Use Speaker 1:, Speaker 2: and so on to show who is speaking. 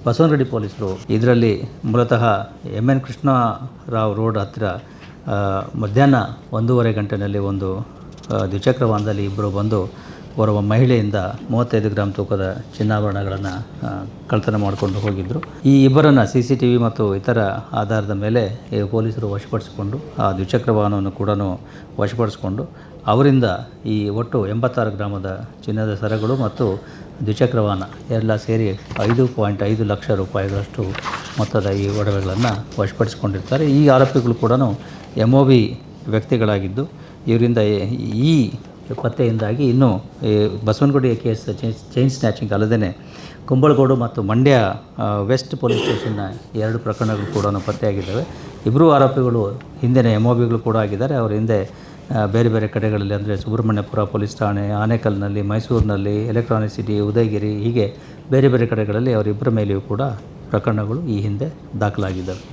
Speaker 1: ಬಸವನಗುಡಿ ಪೊಲೀಸರು ಇದರಲ್ಲಿ ಮೂಲತಃ MN ಕೃಷ್ಣರಾವ್ ರೋಡ್ ಹತ್ತಿರ ಮಧ್ಯಾಹ್ನ 1:30 ಗಂಟೆಯಲ್ಲಿ ಒಂದು ದ್ವಿಚಕ್ರ ವಾಹನದಲ್ಲಿ ಇಬ್ಬರು ಬಂದು ಓರ್ವ ಮಹಿಳೆಯಿಂದ 35 ಗ್ರಾಂ ತೂಕದ ಚಿನ್ನಾಭರಣಗಳನ್ನು ಕಳ್ಳತನ ಮಾಡಿಕೊಂಡು ಹೋಗಿದ್ದರು. ಈ ಇಬ್ಬರನ್ನು CCTV ಮತ್ತು ಇತರ ಆಧಾರದ ಮೇಲೆ ಪೊಲೀಸರು ವಶಪಡಿಸಿಕೊಂಡು ಆ ದ್ವಿಚಕ್ರ ವಾಹನವನ್ನು ಕೂಡ ವಶಪಡಿಸಿಕೊಂಡು ಅವರಿಂದ ಈ ಒಟ್ಟು 86 ಗ್ರಾಮದ ಚಿನ್ನದ ಸರಗಳು ಮತ್ತು ದ್ವಿಚಕ್ರ ವಾಹನ ಎಲ್ಲ ಸೇರಿ 5.5 ಲಕ್ಷ ರೂಪಾಯಿಗಳಷ್ಟು ಮೊತ್ತದ ಈ ಒಡವೆಗಳನ್ನು ವಶಪಡಿಸಿಕೊಂಡಿರ್ತಾರೆ. ಈ ಆರೋಪಿಗಳು ಕೂಡ MOB ವ್ಯಕ್ತಿಗಳಾಗಿದ್ದು ಇವರಿಂದ ಈ ಪತ್ತೆಯಿಂದಾಗಿ ಇನ್ನೂ ಬಸವನಗುಡಿ ಕೇಸ್ ಚೈನ್ ಸ್ನ್ಯಾಚಿಂಗ್ ಅಲ್ಲದೇ ಕುಂಬಳಗೋಡು ಮತ್ತು ಮಂಡ್ಯ ವೆಸ್ಟ್ ಪೊಲೀಸ್ ಸ್ಟೇಷನ್ನ 2 ಪ್ರಕರಣಗಳು ಕೂಡ ಪತ್ತೆಯಾಗಿದ್ದಾವೆ. ಇಬ್ಬರು ಆರೋಪಿಗಳು ಹಿಂದಿನ MOBಗಳು ಕೂಡ ಆಗಿದ್ದಾರೆ. ಅವರ ಹಿಂದೆ ಬೇರೆ ಬೇರೆ ಕಡೆಗಳಲ್ಲಿ ಅಂದರೆ ಸುಬ್ರಹ್ಮಣ್ಯಪುರ ಪೊಲೀಸ್ ಠಾಣೆ, ಆನೇಕಲ್ನಲ್ಲಿ, ಮೈಸೂರಿನಲ್ಲಿ, ಎಲೆಕ್ಟ್ರಾನಿಕ್ ಸಿಟಿ, ಉದಯಗಿರಿ ಹೀಗೆ ಬೇರೆ ಬೇರೆ ಕಡೆಗಳಲ್ಲಿ ಅವರಿಬ್ಬರ ಮೇಲೆಯೂ ಕೂಡ ಪ್ರಕರಣಗಳು ಈ ಹಿಂದೆ ದಾಖಲಾಗಿದ್ದಾವೆ.